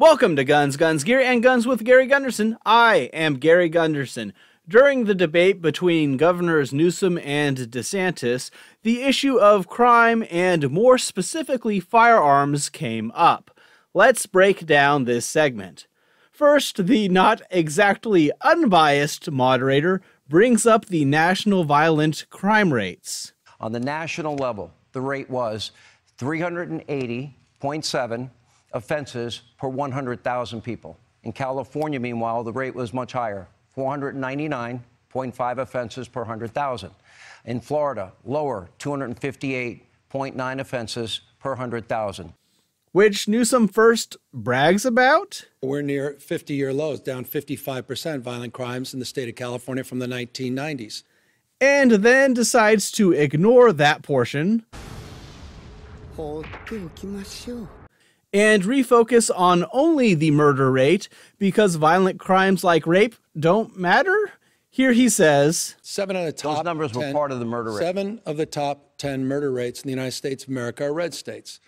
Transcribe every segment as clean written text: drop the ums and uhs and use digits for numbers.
Welcome to Guns, Guns, Gear, and Guns with Gary Gunderson. I am Gary Gunderson. During the debate between Governors Newsom and DeSantis, the issue of crime and more specifically firearms came up. Let's break down this segment. First, the not exactly unbiased moderator brings up the national violent crime rates. On the national level, the rate was 380.7 offenses per 100,000 people. In California, meanwhile, the rate was much higher, 499.5 offenses per 100,000. In Florida, lower, 258.9 offenses per 100,000. Which Newsom first brags about? We're near 50-year lows, down 55% violent crimes in the state of California from the 1990s. And then decides to ignore that portion and refocus on only the murder rate because violent crimes like rape don't matter? Here he says, Those numbers were part of the murder rate. 7 of the top 10 murder rates in the United States of America are red states.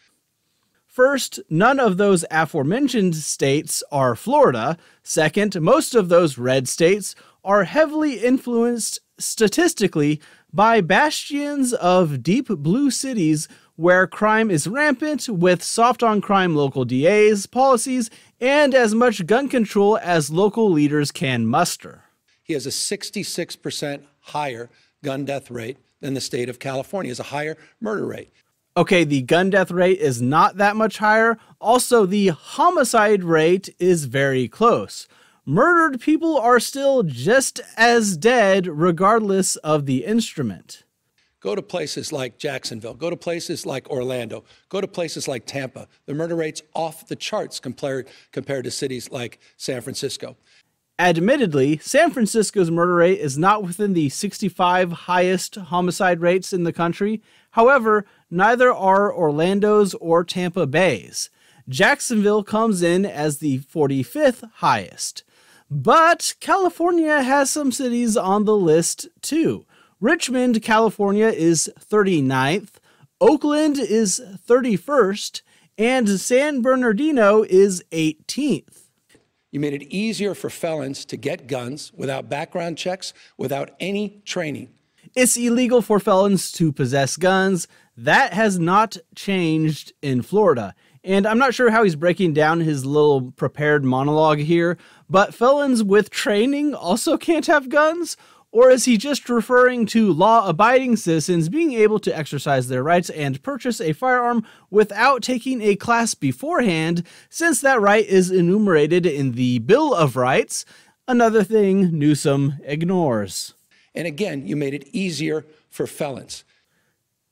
First, none of those aforementioned states are Florida. Second, most of those red states are heavily influenced statistically by bastions of deep blue cities where crime is rampant with soft-on-crime local DAs, policies, and as much gun control as local leaders can muster. He has a 66% higher gun death rate than the state of California. He has a higher murder rate. Okay, the gun death rate is not that much higher. Also, the homicide rate is very close. Murdered people are still just as dead regardless of the instrument. Go to places like Jacksonville. Go to places like Orlando. Go to places like Tampa. The murder rate's off the charts compared to cities like San Francisco. Admittedly, San Francisco's murder rate is not within the 65 highest homicide rates in the country. However, neither are Orlando's or Tampa Bay's. Jacksonville comes in as the 45th highest. But California has some cities on the list too. Richmond, California is 39th, Oakland is 31st, and San Bernardino is 18th. You made it easier for felons to get guns without background checks, without any training. It's illegal for felons to possess guns. That has not changed in Florida. And I'm not sure how he's breaking down his little prepared monologue here, but felons with training also can't have guns? Or is he just referring to law-abiding citizens being able to exercise their rights and purchase a firearm without taking a class beforehand, since that right is enumerated in the Bill of Rights? Another thing Newsom ignores. And again, you made it easier for felons.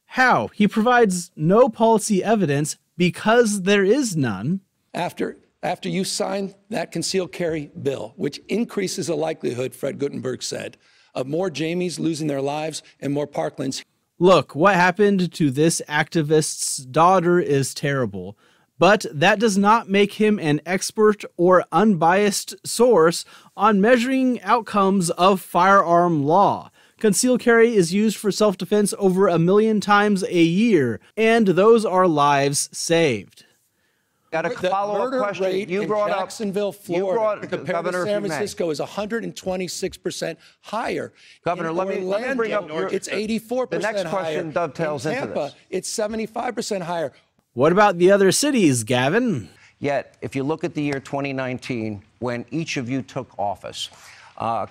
How? He provides no policy evidence because there is none. After you signed that concealed carry bill, which increases the likelihood, Fred Guttenberg said, of more Jamies losing their lives and more Parklands. Look, what happened to this activist's daughter is terrible, but that does not make him an expert or unbiased source on measuring outcomes of firearm law. Concealed carry is used for self-defense over 1 million times a year, and those are lives saved. Got a follow-up question. You brought up Jacksonville, Florida, compared to San Francisco, is 126% higher. Governor, let me bring up it's 84% the next question higher. dovetails in into Tampa, this. It's 75% higher. What about the other cities, Gavin? Yet, if you look at the year 2019, when each of you took office,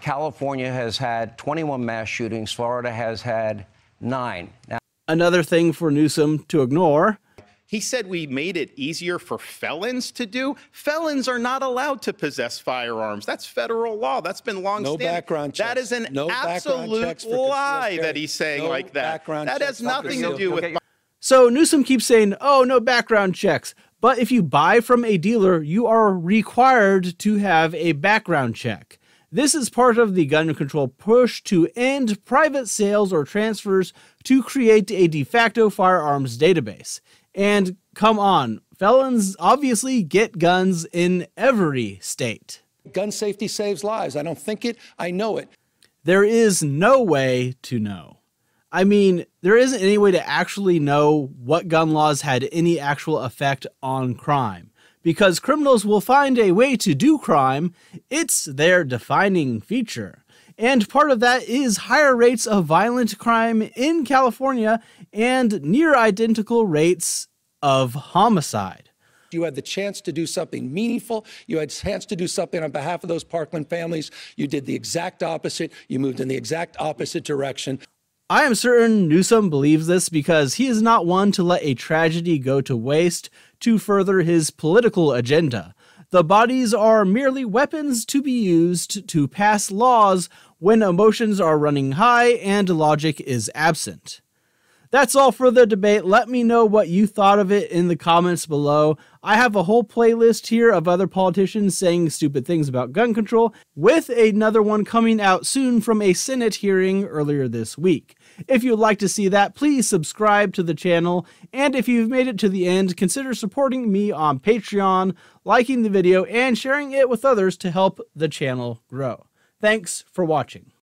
California has had 21 mass shootings. Florida has had 9. Now, another thing for Newsom to ignore. He said we made it easier for felons to do. Felons are not allowed to possess firearms. That's federal law. That's been long-standing. No background checks. That is an absolute lie that he's saying like that. That has nothing to do with... So Newsom keeps saying, oh, no background checks. But if you buy from a dealer, you are required to have a background check. This is part of the gun control push to end private sales or transfers to create a de facto firearms database. And come on, felons obviously get guns in every state. Gun safety saves lives. I don't think it, I know it. There is no way to know. I mean, there isn't any way to actually know what gun laws had any actual effect on crime. Because criminals will find a way to do crime, it's their defining feature. And part of that is higher rates of violent crime in California and near identical rates of homicide. You had the chance to do something meaningful. You had a chance to do something on behalf of those Parkland families. You did the exact opposite. You moved in the exact opposite direction. I am certain Newsom believes this because he is not one to let a tragedy go to waste to further his political agenda. The bodies are merely weapons to be used to pass laws when emotions are running high and logic is absent. That's all for the debate. Let me know what you thought of it in the comments below. I have a whole playlist here of other politicians saying stupid things about gun control, with another one coming out soon from a Senate hearing earlier this week. If you'd like to see that, please subscribe to the channel, and if you've made it to the end, consider supporting me on Patreon, liking the video, and sharing it with others to help the channel grow. Thanks for watching.